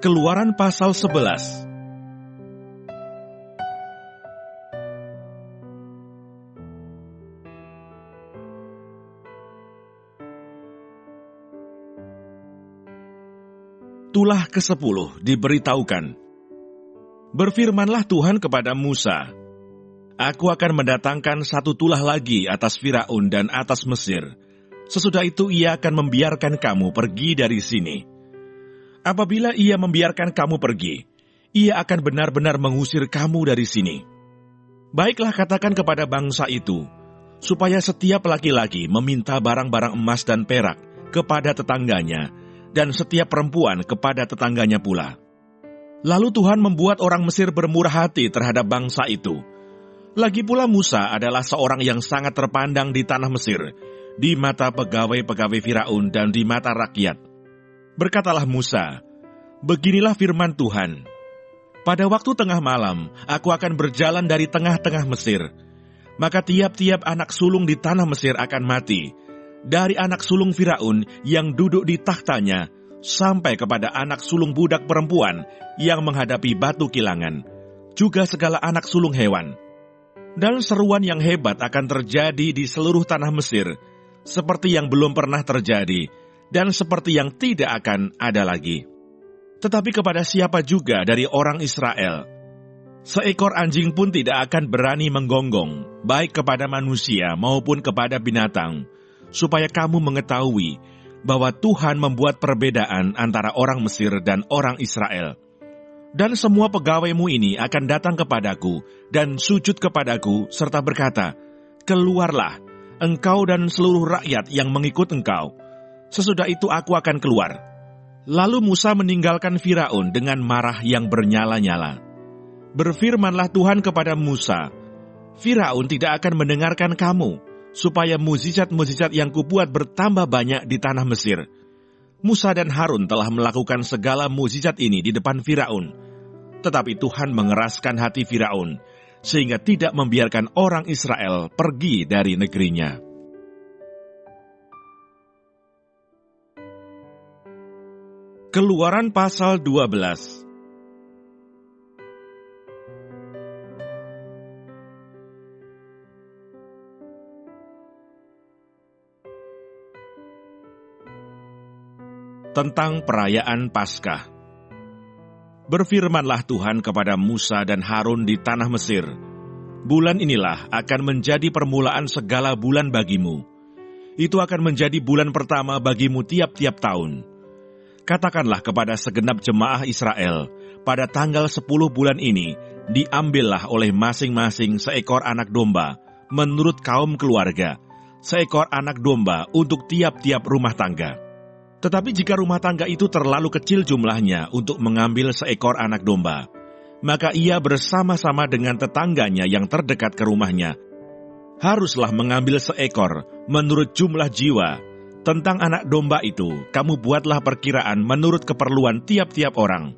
Keluaran pasal 11. Tulah ke-10 diberitahukan. Berfirmanlah Tuhan kepada Musa, Aku akan mendatangkan satu tulah lagi atas Firaun dan atas Mesir. Sesudah itu ia akan membiarkan kamu pergi dari sini. Apabila ia membiarkan kamu pergi, ia akan benar-benar mengusir kamu dari sini. Baiklah katakan kepada bangsa itu, supaya setiap laki-laki meminta barang-barang emas dan perak kepada tetangganya, dan setiap perempuan kepada tetangganya pula. Lalu Tuhan membuat orang Mesir bermurah hati terhadap bangsa itu. Lagi pula Musa adalah seorang yang sangat terpandang di tanah Mesir, di mata pegawai-pegawai Firaun dan di mata rakyat. Berkatalah Musa, Beginilah firman Tuhan, Pada waktu tengah malam, aku akan berjalan dari tengah-tengah Mesir. Maka tiap-tiap anak sulung di tanah Mesir akan mati, dari anak sulung Firaun yang duduk di tahtanya, sampai kepada anak sulung budak perempuan yang menghadapi batu kilangan, juga segala anak sulung hewan. Dan seruan yang hebat akan terjadi di seluruh tanah Mesir, seperti yang belum pernah terjadi, dan seperti yang tidak akan ada lagi. Tetapi kepada siapa juga dari orang Israel, seekor anjing pun tidak akan berani menggonggong, baik kepada manusia maupun kepada binatang, supaya kamu mengetahui bahwa Tuhan membuat perbedaan antara orang Mesir dan orang Israel. Dan semua pegawaimu ini akan datang kepadaku dan sujud kepadaku serta berkata, Keluarlah, engkau dan seluruh rakyat yang mengikut engkau. Sesudah itu aku akan keluar. Lalu Musa meninggalkan Firaun dengan marah yang bernyala-nyala. Berfirmanlah Tuhan kepada Musa, Firaun tidak akan mendengarkan kamu, supaya mukjizat-mukjizat yang kubuat bertambah banyak di tanah Mesir. Musa dan Harun telah melakukan segala mukjizat ini di depan Firaun. Tetapi Tuhan mengeraskan hati Firaun, sehingga tidak membiarkan orang Israel pergi dari negerinya. Keluaran pasal 12. Tentang perayaan Paskah. Berfirmanlah Tuhan kepada Musa dan Harun di tanah Mesir, Bulan inilah akan menjadi permulaan segala bulan bagimu. Itu akan menjadi bulan pertama bagimu tiap-tiap tahun. Katakanlah kepada segenap jemaah Israel, pada tanggal 10 bulan ini, diambillah oleh masing-masing seekor anak domba, menurut kaum keluarga, seekor anak domba untuk tiap-tiap rumah tangga. Tetapi jika rumah tangga itu terlalu kecil jumlahnya untuk mengambil seekor anak domba, maka ia bersama-sama dengan tetangganya yang terdekat ke rumahnya, haruslah mengambil seekor menurut jumlah jiwa. Tentang anak domba itu, kamu buatlah perkiraan menurut keperluan tiap-tiap orang.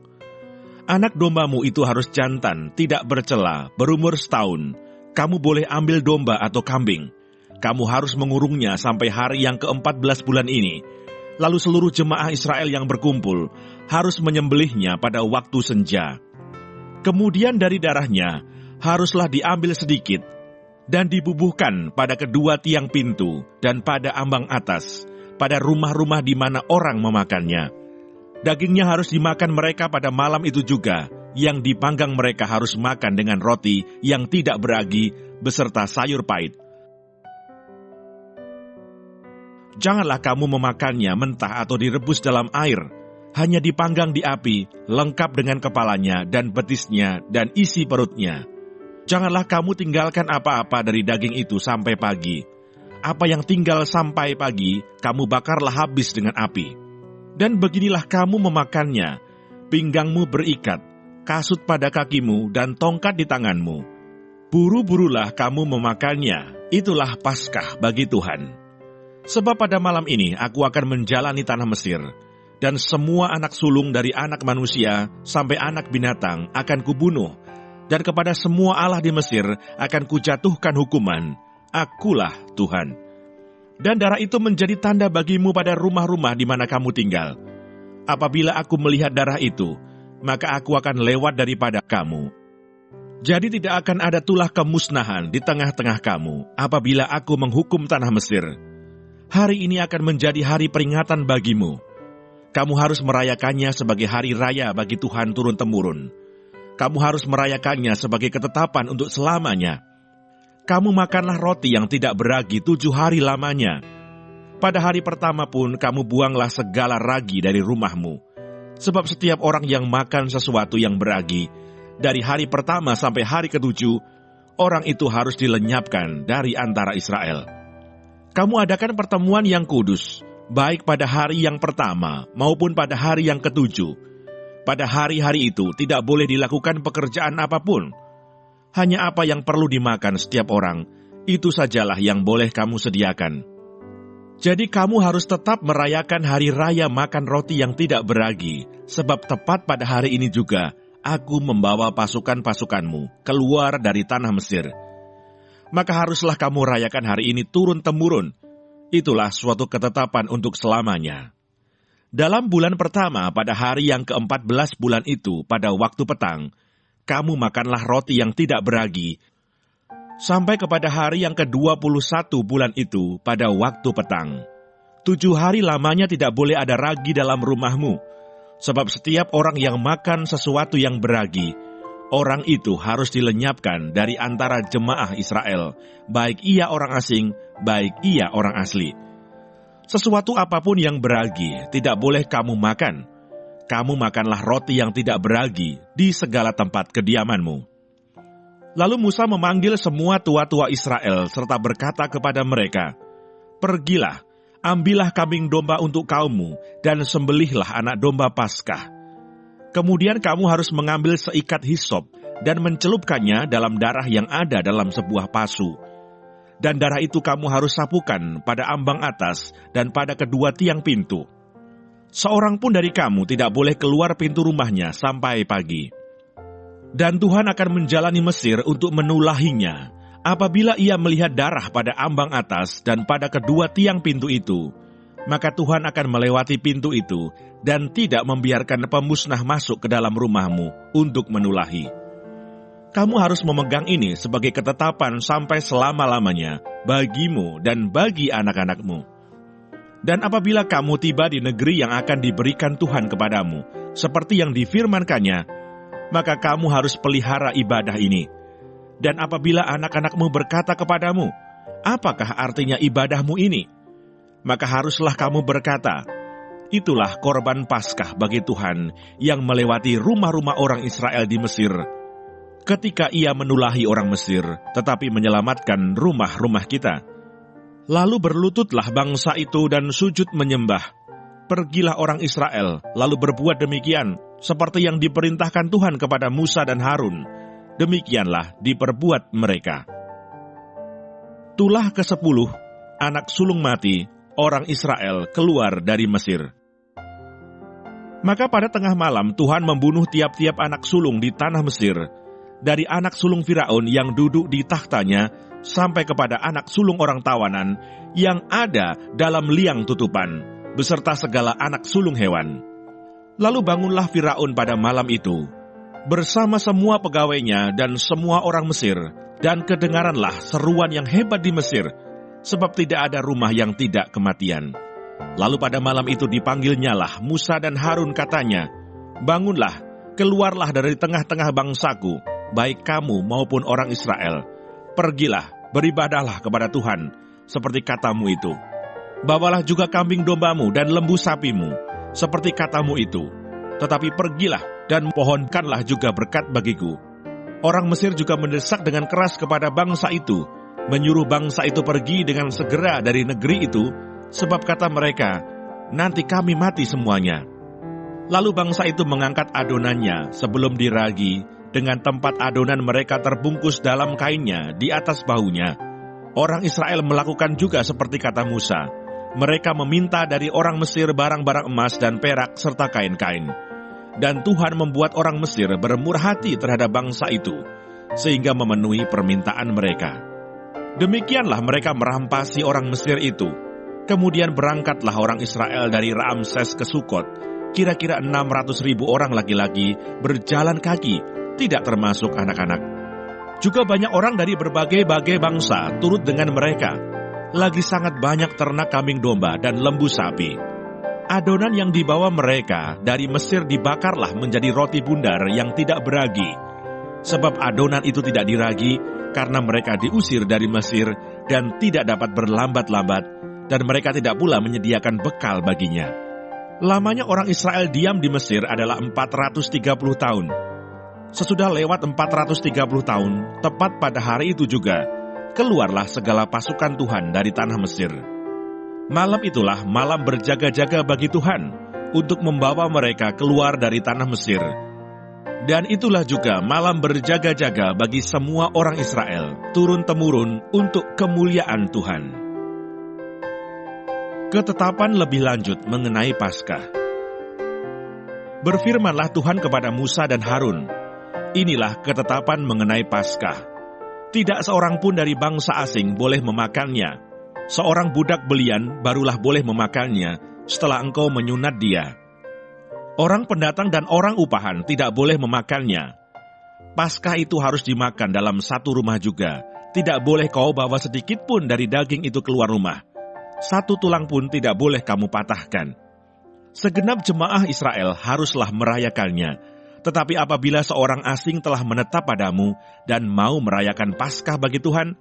Anak dombamu itu harus jantan, tidak bercela, berumur setahun. Kamu boleh ambil domba atau kambing. Kamu harus mengurungnya sampai hari yang ke-14 bulan ini. Lalu seluruh jemaah Israel yang berkumpul harus menyembelihnya pada waktu senja. Kemudian dari darahnya haruslah diambil sedikit dan dibubuhkan pada kedua tiang pintu dan pada ambang atas, pada rumah-rumah di mana orang memakannya. Dagingnya harus dimakan mereka pada malam itu juga, yang dipanggang mereka harus makan dengan roti yang tidak beragi beserta sayur pahit. Janganlah kamu memakannya mentah atau direbus dalam air, hanya dipanggang di api, lengkap dengan kepalanya dan betisnya dan isi perutnya. Janganlah kamu tinggalkan apa-apa dari daging itu sampai pagi. Apa yang tinggal sampai pagi, kamu bakarlah habis dengan api. Dan beginilah kamu memakannya, pinggangmu berikat, kasut pada kakimu dan tongkat di tanganmu. Buru-burulah kamu memakannya, itulah Paskah bagi Tuhan. Sebab pada malam ini aku akan menjalani tanah Mesir, dan semua anak sulung dari anak manusia sampai anak binatang akan kubunuh, dan kepada semua allah di Mesir akan kujatuhkan hukuman. Akulah Tuhan. Dan darah itu menjadi tanda bagimu pada rumah-rumah di mana kamu tinggal. Apabila aku melihat darah itu, maka aku akan lewat daripada kamu. Jadi tidak akan ada tulah kemusnahan di tengah-tengah kamu apabila aku menghukum tanah Mesir. Hari ini akan menjadi hari peringatan bagimu. Kamu harus merayakannya sebagai hari raya bagi Tuhan turun-temurun. Kamu harus merayakannya sebagai ketetapan untuk selamanya. Kamu makanlah roti yang tidak beragi 7 hari lamanya. Pada hari pertama pun kamu buanglah segala ragi dari rumahmu. Sebab setiap orang yang makan sesuatu yang beragi, dari hari pertama sampai hari ke-7, orang itu harus dilenyapkan dari antara Israel. Kamu adakan pertemuan yang kudus, baik pada hari yang pertama maupun pada hari yang ke-7. Pada hari-hari itu tidak boleh dilakukan pekerjaan apapun. Hanya apa yang perlu dimakan setiap orang, itu sajalah yang boleh kamu sediakan. Jadi kamu harus tetap merayakan hari raya makan roti yang tidak beragi, sebab tepat pada hari ini juga, aku membawa pasukan-pasukanmu keluar dari tanah Mesir. Maka haruslah kamu rayakan hari ini turun-temurun. Itulah suatu ketetapan untuk selamanya. Dalam bulan pertama pada hari yang ke-14 bulan itu pada waktu petang, kamu makanlah roti yang tidak beragi, sampai kepada hari yang ke-21 bulan itu pada waktu petang. 7 hari lamanya tidak boleh ada ragi dalam rumahmu. Sebab setiap orang yang makan sesuatu yang beragi, orang itu harus dilenyapkan dari antara jemaah Israel, baik ia orang asing, baik ia orang asli. Sesuatu apapun yang beragi tidak boleh kamu makan. Kamu makanlah roti yang tidak beragi di segala tempat kediamanmu. Lalu Musa memanggil semua tua-tua Israel serta berkata kepada mereka, "Pergilah, ambillah kambing domba untuk kaummu, dan sembelihlah anak domba Paskah. Kemudian kamu harus mengambil seikat hisop, dan mencelupkannya dalam darah yang ada dalam sebuah pasu. Dan darah itu kamu harus sapukan pada ambang atas, dan pada kedua tiang pintu. Seorang pun dari kamu tidak boleh keluar pintu rumahnya sampai pagi. Dan Tuhan akan menjalani Mesir untuk menulahinya. Apabila ia melihat darah pada ambang atas dan pada kedua tiang pintu itu, maka Tuhan akan melewati pintu itu dan tidak membiarkan pemusnah masuk ke dalam rumahmu untuk menulahi. Kamu harus memegang ini sebagai ketetapan sampai selama-lamanya bagimu dan bagi anak-anakmu. Dan apabila kamu tiba di negeri yang akan diberikan Tuhan kepadamu, seperti yang difirmankannya, maka kamu harus pelihara ibadah ini. Dan apabila anak-anakmu berkata kepadamu, apakah artinya ibadahmu ini? Maka haruslah kamu berkata, itulah korban Paskah bagi Tuhan yang melewati rumah-rumah orang Israel di Mesir, ketika ia menulahi orang Mesir, tetapi menyelamatkan rumah-rumah kita. Lalu berlututlah bangsa itu dan sujud menyembah. Pergilah orang Israel, lalu berbuat demikian, seperti yang diperintahkan Tuhan kepada Musa dan Harun. Demikianlah diperbuat mereka. Tulah ke-10, anak sulung mati, orang Israel keluar dari Mesir. Maka pada tengah malam Tuhan membunuh tiap-tiap anak sulung di tanah Mesir, dari anak sulung Firaun yang duduk di takhtanya, sampai kepada anak sulung orang tawanan yang ada dalam liang tutupan, beserta segala anak sulung hewan. Lalu bangunlah Firaun pada malam itu, bersama semua pegawainya dan semua orang Mesir, dan kedengaranlah seruan yang hebat di Mesir, sebab tidak ada rumah yang tidak kematian. Lalu pada malam itu dipanggilnyalah Musa dan Harun, katanya, bangunlah, keluarlah dari tengah-tengah bangsaku, baik kamu maupun orang Israel. Pergilah, beribadahlah kepada Tuhan, seperti katamu itu. Bawalah juga kambing dombamu dan lembu sapimu, seperti katamu itu. Tetapi pergilah dan pohonkanlah juga berkat bagiku. Orang Mesir juga mendesak dengan keras kepada bangsa itu, menyuruh bangsa itu pergi dengan segera dari negeri itu, sebab kata mereka, nanti kami mati semuanya. Lalu bangsa itu mengangkat adonannya sebelum diragi, dengan tempat adonan mereka terbungkus dalam kainnya di atas bahunya. Orang Israel melakukan juga seperti kata Musa. Mereka meminta dari orang Mesir barang-barang emas dan perak serta kain-kain. Dan Tuhan membuat orang Mesir bermurah hati terhadap bangsa itu, sehingga memenuhi permintaan mereka. Demikianlah mereka merampasi orang Mesir itu. Kemudian berangkatlah orang Israel dari Ramses ke Sukot, kira-kira 600.000 orang laki-laki berjalan kaki, tidak termasuk anak-anak. Juga banyak orang dari berbagai-bagai bangsa turut dengan mereka. Lagi sangat banyak ternak kambing domba dan lembu sapi. Adonan yang dibawa mereka dari Mesir dibakarlah menjadi roti bundar yang tidak beragi. Sebab adonan itu tidak diragi karena mereka diusir dari Mesir dan tidak dapat berlambat-lambat, dan mereka tidak pula menyediakan bekal baginya. Lamanya orang Israel diam di Mesir adalah 430 tahun. Sesudah lewat 430 tahun, tepat pada hari itu juga, keluarlah segala pasukan Tuhan dari tanah Mesir. Malam itulah malam berjaga-jaga bagi Tuhan untuk membawa mereka keluar dari tanah Mesir. Dan itulah juga malam berjaga-jaga bagi semua orang Israel, turun-temurun untuk kemuliaan Tuhan. Ketetapan lebih lanjut mengenai Paskah. Berfirmanlah Tuhan kepada Musa dan Harun, inilah ketetapan mengenai Paskah. Tidak seorang pun dari bangsa asing boleh memakannya. Seorang budak belian barulah boleh memakannya setelah engkau menyunat dia. Orang pendatang dan orang upahan tidak boleh memakannya. Paskah itu harus dimakan dalam satu rumah juga. Tidak boleh kau bawa sedikit pun dari daging itu keluar rumah. Satu tulang pun tidak boleh kamu patahkan. Segenap jemaah Israel haruslah merayakannya. Tetapi apabila seorang asing telah menetap padamu dan mau merayakan Paskah bagi Tuhan,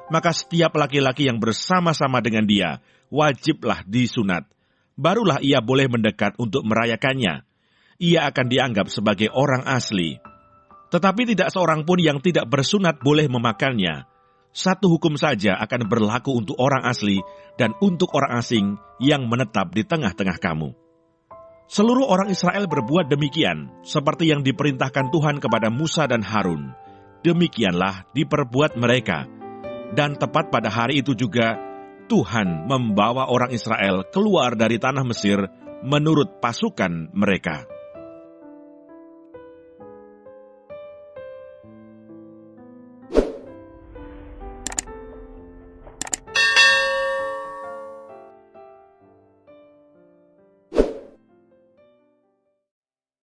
maka setiap laki-laki yang bersama-sama dengan dia wajiblah disunat. Barulah ia boleh mendekat untuk merayakannya. Ia akan dianggap sebagai orang asli. Tetapi tidak seorang pun yang tidak bersunat boleh memakannya. Satu hukum saja akan berlaku untuk orang asli dan untuk orang asing yang menetap di tengah-tengah kamu. Seluruh orang Israel berbuat demikian, seperti yang diperintahkan Tuhan kepada Musa dan Harun. Demikianlah diperbuat mereka. Dan tepat pada hari itu juga, Tuhan membawa orang Israel keluar dari tanah Mesir menurut pasukan mereka.